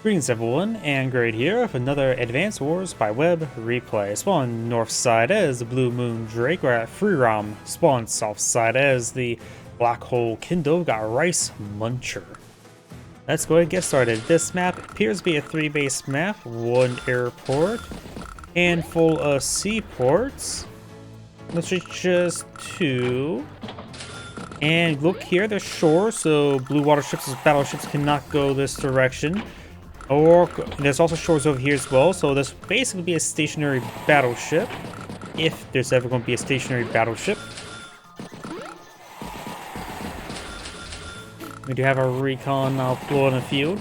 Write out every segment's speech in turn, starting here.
Greetings everyone, Angrade here with another Advanced Wars by Web replay. Spawn north side as the Blue Moon Drake, we're at Fyram. Spawn south side as the Black Hole Kindle, got RiceMuncher. Let's go ahead and get started. This map appears to be a 3-base map, one airport, handful of seaports. Let's reach just 2. And look here, there's shore, so blue water ships as battleships cannot go this direction. Or there's also shores over here as well, so this will basically be a stationary battleship, if there's ever going to be a stationary battleship. We do have a recon now in the field.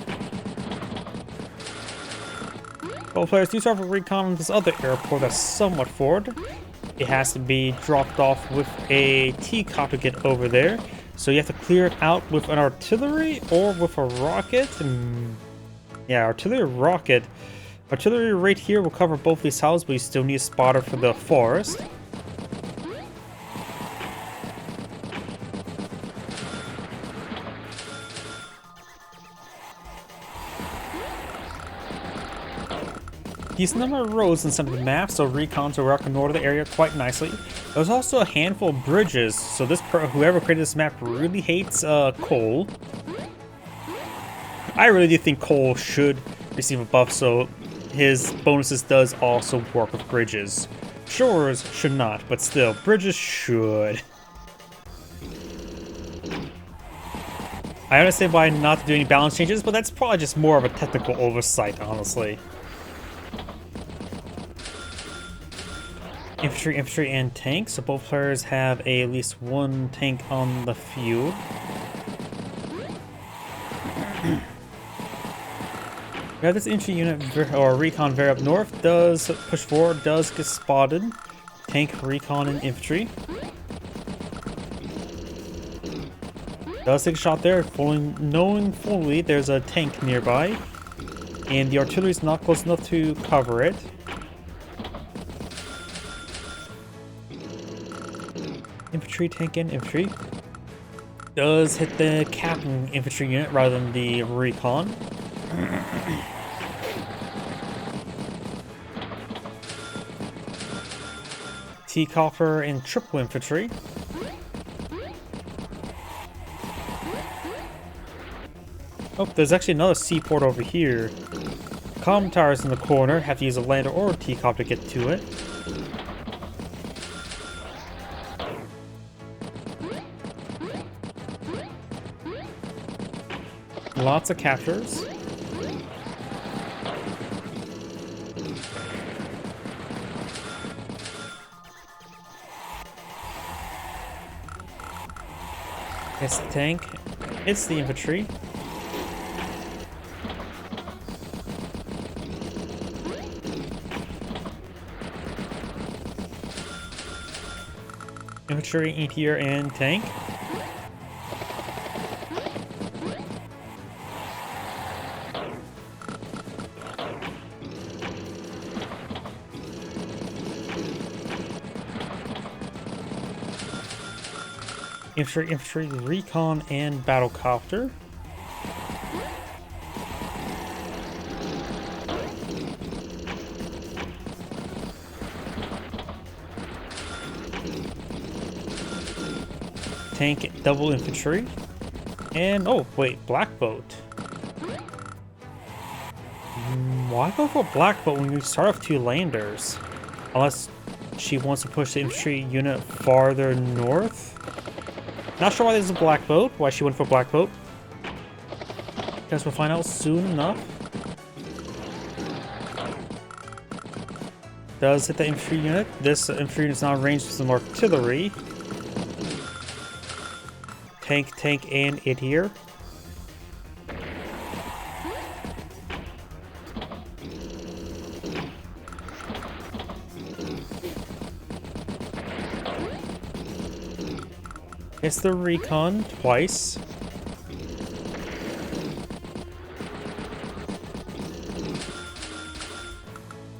Both players do start with a recon on this other airport that's somewhat forward. It has to be dropped off with a T-cop to get over there, so you have to clear it out with an artillery or with a rocket. Yeah, artillery rocket. Artillery right here will cover both these houses, but you still need a spotter for the forest. Decent number of roads in some of the maps, so recons will work in order the area quite nicely. There's also a handful of bridges, so whoever created this map really hates coal. I really do think Cole should receive a buff, so his bonuses does also work with bridges. Shores should not, but still, bridges should. I understand why not to do any balance changes, but that's probably just more of a technical oversight, honestly. Infantry, and tanks, so both players have at least one tank on the field. We have this infantry unit, or recon very up north, does push forward, does get spotted. Tank, recon, and infantry. Does take a shot there, knowing fully there's a tank nearby. And the artillery is not close enough to cover it. Infantry, tank, and infantry. Does hit the captain infantry unit rather than the recon. T-copper and triple infantry. Oh, there's actually another seaport over here. Comm towers in the corner. Have to use a lander or a T-copper to get to it. Lots of captures. It's the tank. It's the infantry. Infantry in here and tank. Infantry, recon, and battlecopter. Tank, double infantry. And, oh, wait, black boat. Why go for black boat when you start off 2 landers? Unless she wants to push the infantry unit farther north? Not sure why there's a black boat, why she went for black boat. Guess we'll find out soon enough. Does hit the infantry unit. This infantry unit is now ranged with some artillery. Tank, and it here. It's the recon twice.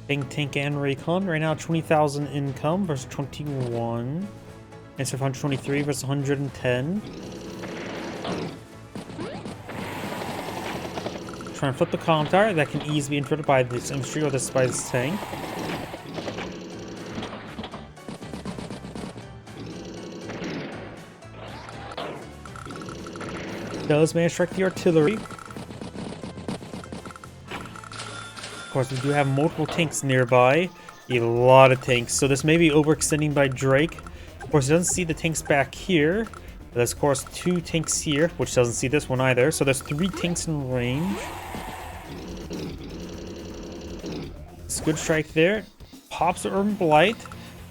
Tank, and recon. Right now, 20,000 income versus 21. It's 123 versus 110. trying to flip the comm tower. That can easily be interrupted by this infantry or by this tank. Does manage to strike the artillery. Of course, we do have multiple tanks nearby. A lot of tanks, so this may be overextending by Drake. Of course, he doesn't see the tanks back here. There's, of course, 2 tanks here, which doesn't see this one either. So there's 3 tanks in range. It's a good strike there. Pops the Urban Blight,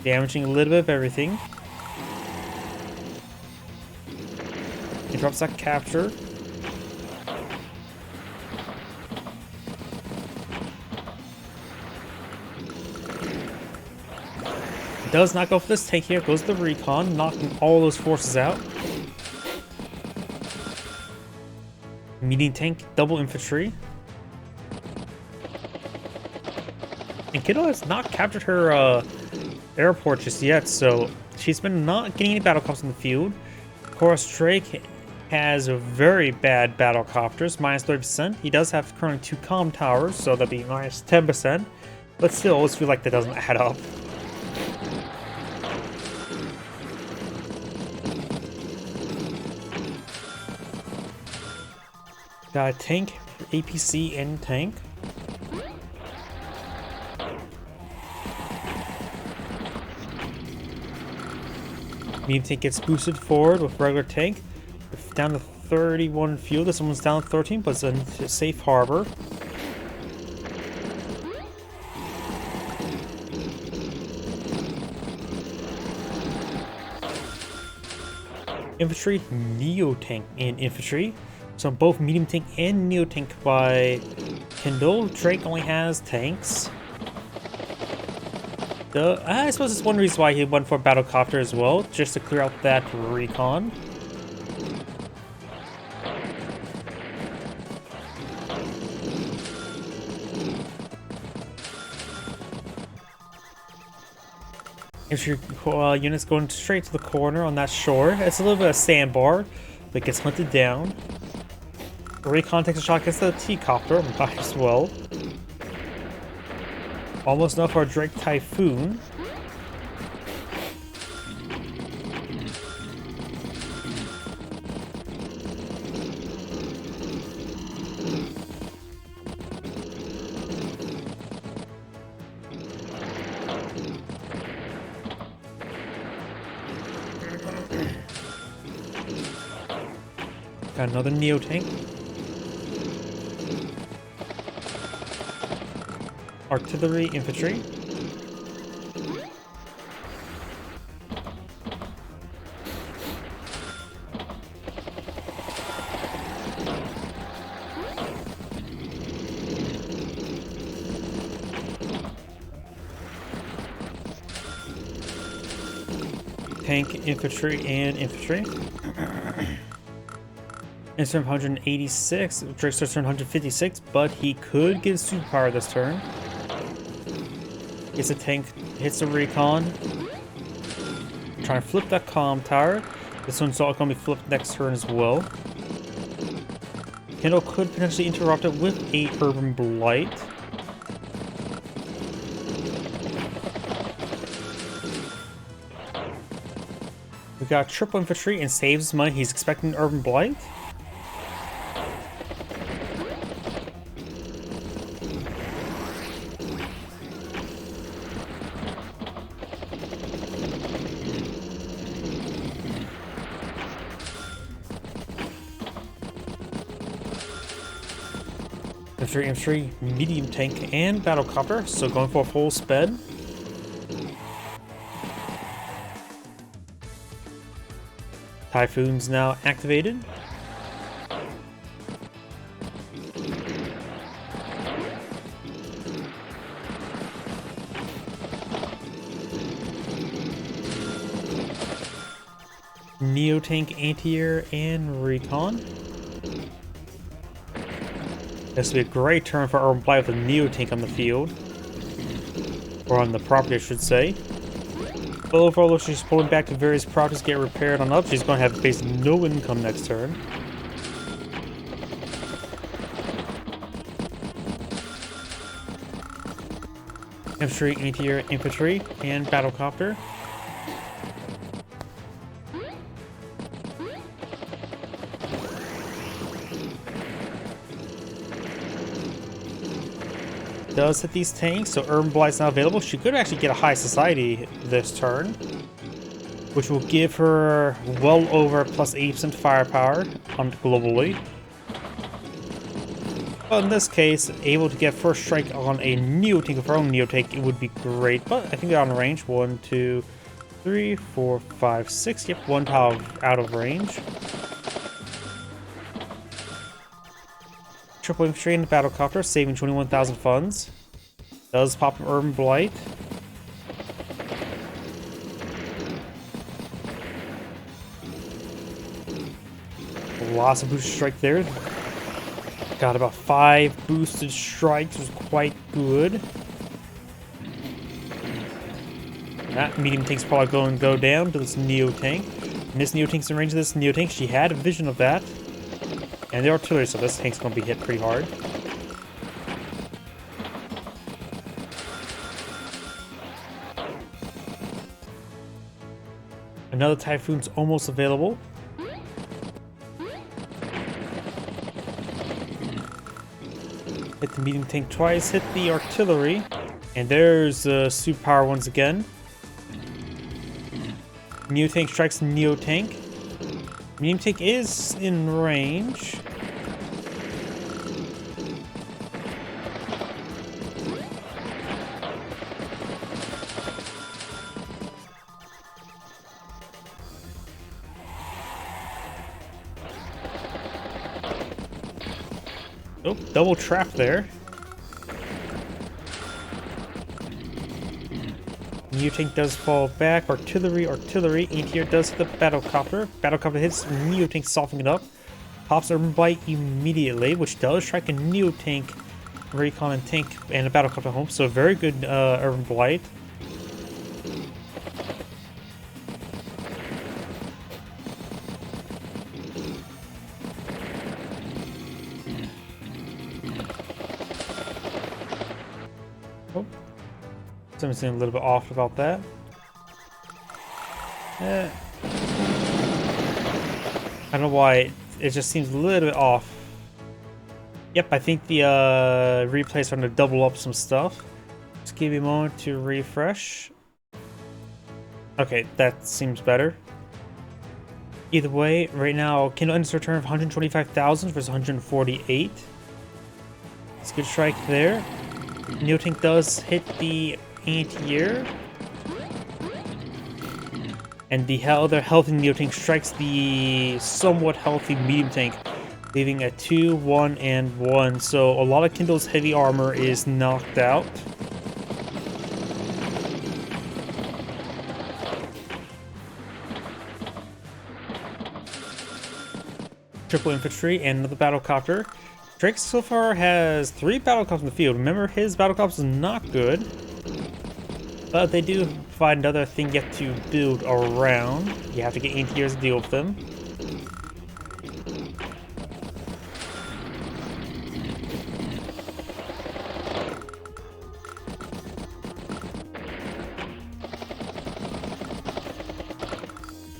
damaging a little bit of everything. Interrupts that capture. Does not go for this tank here. Goes the recon, knocking all those forces out. Medium tank, double infantry. And Kindle has not captured her airport just yet, so she's been not getting any battlecopters in the field. Of course, Drake has very bad battlecopters, minus 30%. He does have currently 2 comm towers, so that'd be minus 10%. But still, I always feel like that doesn't add up. Got a tank, APC, and tank. Medium tank gets boosted forward with regular tank. Down to 31 fuel. This one's down to 13, but it's a safe harbor. Infantry, Neo tank, and infantry. So both medium tank and neo tank by Kindle. Drake only has tanks. I suppose it's one reason why he went for battlecopter as well, just to clear out that recon. Infantry units going straight to the corner on that shore. It's a little bit of sandbar, but gets hunted down. Recon takes a shot against the T-copter, might as well. Almost enough for a Drake Typhoon. Got another Neo tank. Artillery, infantry. Tank, infantry, and infantry. It's turn 186. Drake starts turn 156, but he could get superpower this turn. Gets a tank, hits the recon. Trying to flip that comm tower. This one's all going to be flipped next turn as well. Kindle could potentially interrupt it with a Urban Blight. We got triple infantry and saves money. He's expecting an Urban Blight. Infantry, medium tank, and battlecopter, so going for a full sped. Typhoon's now activated. Neo tank, anti-air, and recon. This would be a great turn for Urban Blight with a Neo tank on the field. Or on the property, I should say. But overall, she's pulling back to various properties to get repaired on up. She's going to have basically no income next turn. infantry, anti-air, infantry, and battlecopter. Does hit these tanks, so Urban Blight's not available. She could actually get a high society this turn, which will give her well over plus 80% firepower on globally. But in this case, able to get first strike on a Neo tank of her own Neo tank, it would be great. But I think they're on range. 1, 2, 3, 4, 5, 6. Yep, one tile out of range. Triple infantry in the battlecopter, saving 21,000 funds. Does pop an Urban Blight. Lots of boosted strike there. Got about 5 boosted strikes, was quite good. That medium tank's probably going to go down to this Neo tank. And this Neo tank's in range of this Neo tank. She had a vision of that. And the artillery, so this tank's going to be hit pretty hard. Another Typhoon's almost available. Hit the medium tank twice, hit the artillery. And there's super power once again. Neo tank strikes Neo tank. Medium tank is in range. Oh, double trap there. Neo tank does fall back. Artillery. Anti-air does hit the battlecopter. Battlecopter hits Neo tank, softening it up. Pops Urban Blight immediately, which does strike a Neo tank, recon and tank, and a battlecopter home. So very good Urban Blight. Oh, something's a little bit off about that. I don't know why, it just seems a little bit off. Yep, I think the replay is starting to double up some stuff. Just give me a moment to refresh. Okay, that seems better. Either way, right now, Kindle ends return of 125,000 versus 148. It's a good strike there. Neo tank does hit the anti-air. And the other healthy Neo tank strikes the somewhat healthy medium tank, leaving a 2, 1, and 1. So a lot of Kindle's heavy armor is knocked out. Triple infantry and another battlecopter. Drake so far has 3 battlecopters in the field. Remember, his battlecopters is not good. But they do find another thing yet to build around. You have to get anti-airs to deal with them.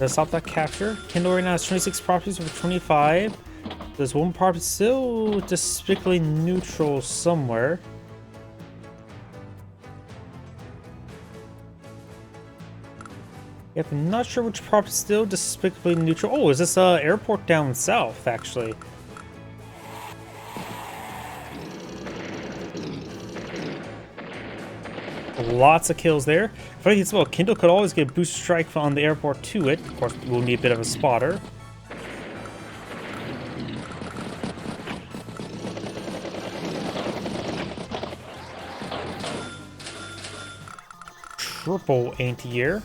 Let's stop that capture. Kindle right now has 26 properties over 25. There's one property still despicably neutral somewhere. Yep, I'm not sure which property is still despicably neutral. Oh, is this airport down south, actually? Lots of kills there. Funny as well, Kindle could always get a boost strike on the airport to it. Of course, we'll need a bit of a spotter. Triple anti-air.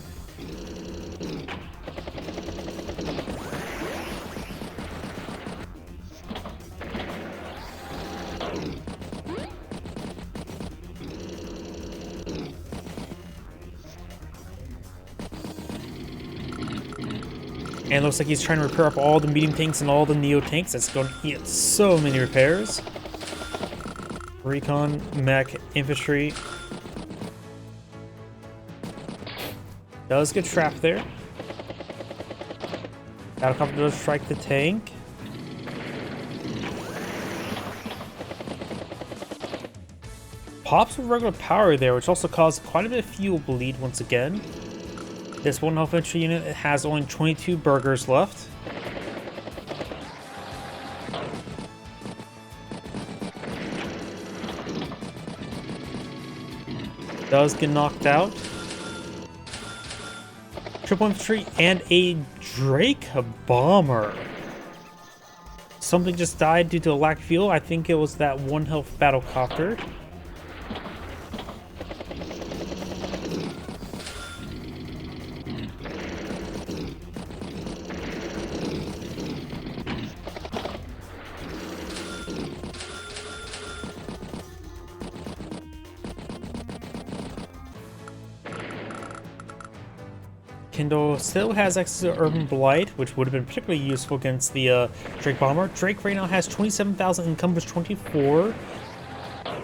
And it looks like he's trying to repair up all the medium tanks and all the Neo tanks. That's going to get so many repairs. Recon, mech, infantry. Does get trapped there. Battlecopter does strike the tank. Pops with regular power there, which also caused quite a bit of fuel bleed once again. This one health infantry unit has only 22 burgers left. Does get knocked out. Triple infantry and a Drake bomber. Something just died due to a lack of fuel. I think it was that 1 health battlecopter. Kindle still has access to Urban Blight, which would have been particularly useful against the Drake Bomber. Drake right now has 27,000 income, which 24,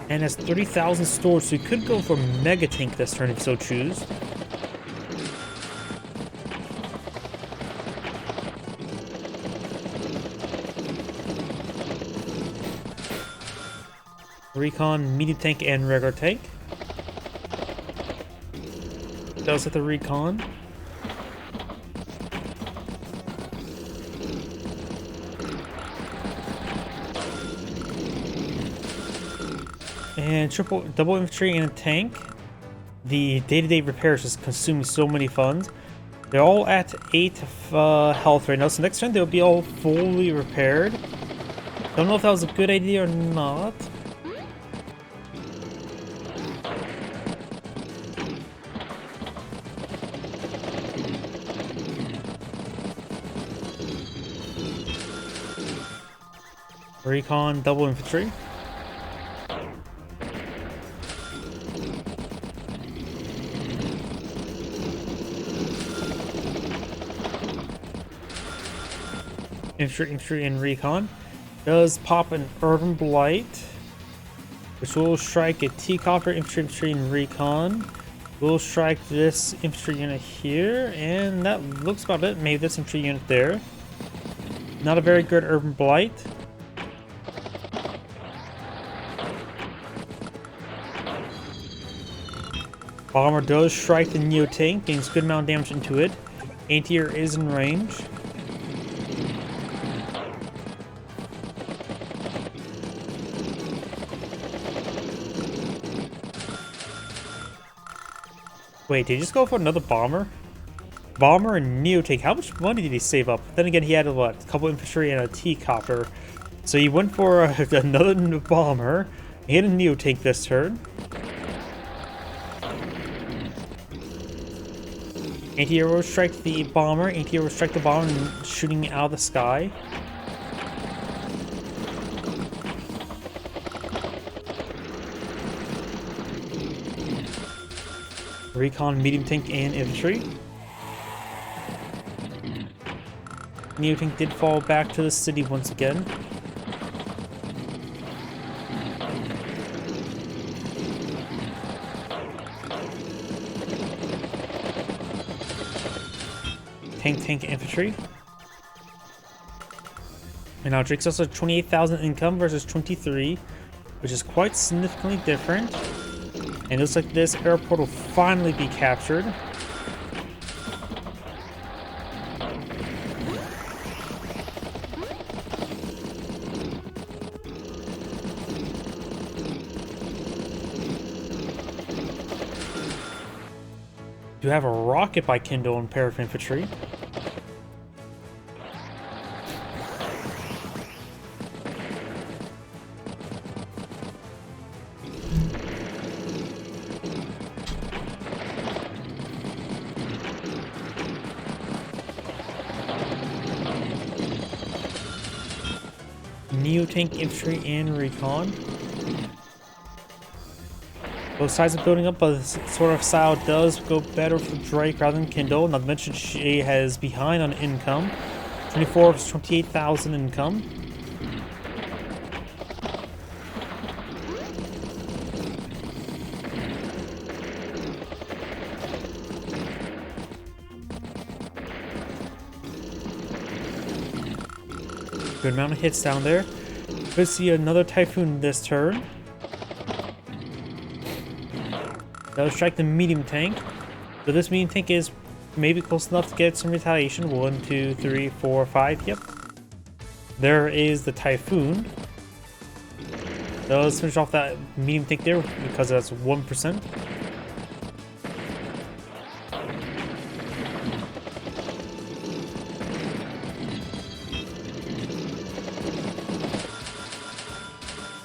and has 30,000 storage, so he could go for Mega Tank this turn if so choose. Recon, Medium Tank, and Regular Tank. Does hit the Recon. And double infantry and a tank. The day-to-day repairs is consuming so many funds. They're all at 8 health right now, so next turn they'll be all fully repaired. Don't know if that was a good idea or not. Recon, double infantry. Infantry and recon. Does pop an Urban Blight, which will strike a T-Copter, infantry and recon. We'll strike this infantry unit here, and that looks about it. Maybe this infantry unit there. Not a very good Urban Blight. Bomber does strike the Neo Tank, gains good amount of damage into it. Anti-air is in range. Wait, did he just go for another bomber? Bomber and Neo Tank. How much money did he save up? Then again, he had what? A couple infantry and a T-Copter. So he went for another bomber. He had a Neo Tank this turn. Anti-air will strike the bomber. Anti-air will strike the bomber and shooting out of the sky. Recon, medium tank, and infantry. Neo tank did fall back to the city once again. Tank, infantry. And now Drake's also 28,000 income versus 23, which is quite significantly different. And it looks like this airport will finally be captured. You have a rocket by Kindle and pair of infantry. Neo tank, infantry, and recon. Both sides are building up, but this sort of style does go better for Drake rather than Kindle. Not to mention she has behind on income. 24 versus 28,000 income. Good amount of hits down there. Could see another Typhoon this turn. That'll strike the medium tank. So this medium tank is maybe close enough to get some retaliation. 1, 2, 3, 4, 5. Yep. There is the Typhoon. Does finish off that medium tank there because that's 1%.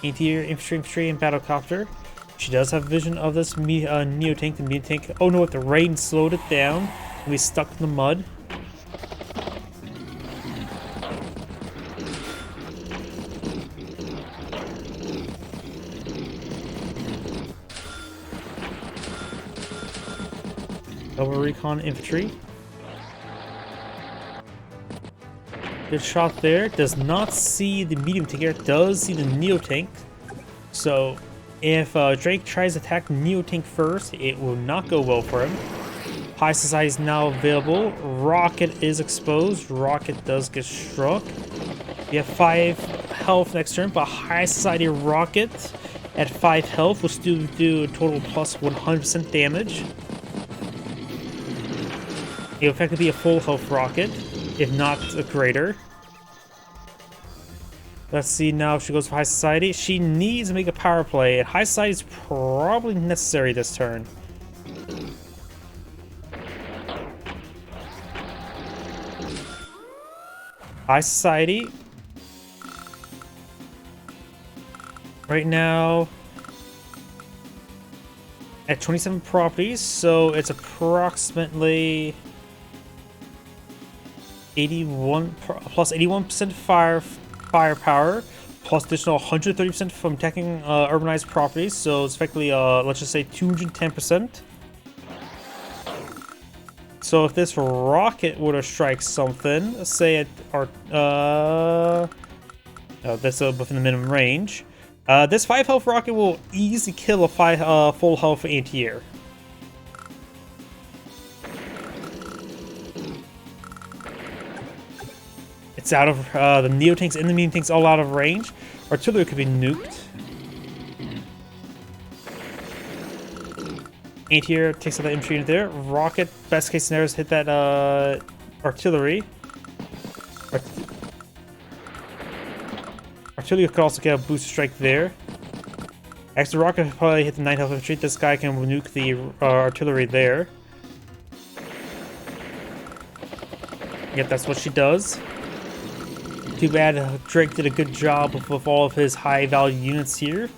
Anti-air infantry and battlecopter. She does have vision of this Neo tank. The Neo tank. Oh no! The rain slowed it down. And we stuck in the mud. Double recon infantry. Good shot there. Does not see the medium tank here. Does see the Neo tank. So if Drake tries to attack Neo tank first, it will not go well for him. High Society is now available. Rocket is exposed. Rocket does get struck. You have 5 health next turn, but High Society Rocket at 5 health will still do a total plus 100% damage. It will effectively be a full health rocket, if not a greater. Let's see now if she goes for High Society. She needs to make a power play, and High Society is probably necessary this turn. High Society. Right now at 27 properties, so it's approximately 81 plus 81% firepower, plus additional 130% from attacking urbanized properties. So it's effectively let's just say 210%. So if this rocket were to strike something, say at our that's within the minimum range, this 5 health rocket will easily kill a full health anti-air. It's out of the Neo tanks and the medium tanks all out of range. Artillery could be nuked. Anti-air takes out the infantry unit there. Rocket, best case scenario, is hit that artillery. Artillery could also get a booster strike there. Actually, the rocket could probably hit the 9 health infantry. This guy can nuke the artillery there. Yep, that's what she does. Too bad Drake did a good job with all of his high value units here.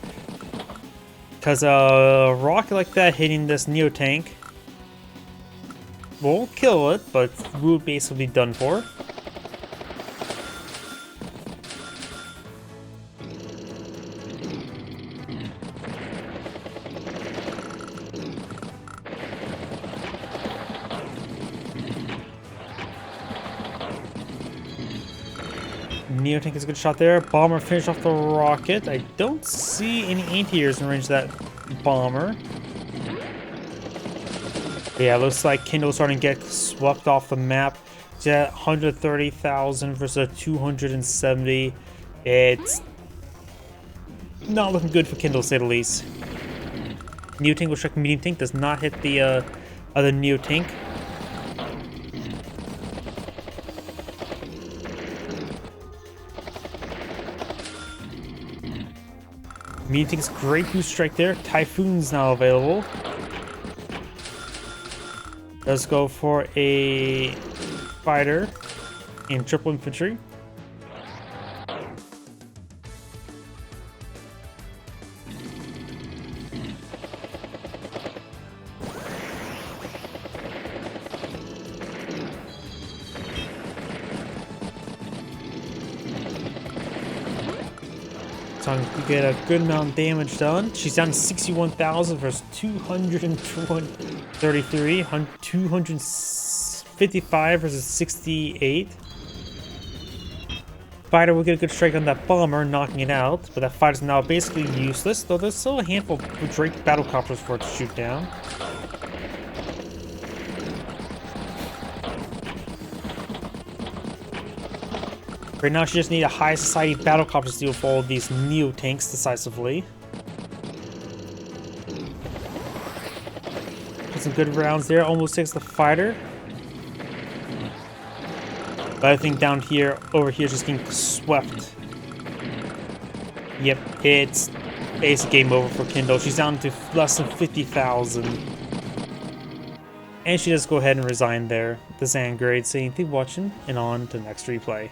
Because a rocket like that hitting this Neo tank won't kill it, but will basically be done for. Neo tank is a good shot there. Bomber finished off the rocket. I don't see any anti-airs in range of that bomber. Yeah, looks like Kindle starting to get swept off the map. It's at 130,000 versus 270. It's not looking good for Kindle, to say the least. Neo tank will strike medium tank. Does not hit the other Neo tank. Medium tank's great boost strike there. Typhoon's now available. Let's go for a fighter in triple infantry. To get a good amount of damage done. She's down to 61,000 versus 233, 255 versus 68. Fighter will get a good strike on that bomber, knocking it out, but that fighter's now basically useless, though there's still a handful of Drake battlecopters for it to shoot down. Right now, she just needs a high society battlecopter to deal with all of these Neo tanks decisively. Get some good rounds there. Almost takes the fighter. But I think down here, over here, just getting swept. Yep, it's game over for Kindle. She's down to less than 50,000. And she does go ahead and resign there. This is Angrade saying, thank you for watching, and on to the next replay.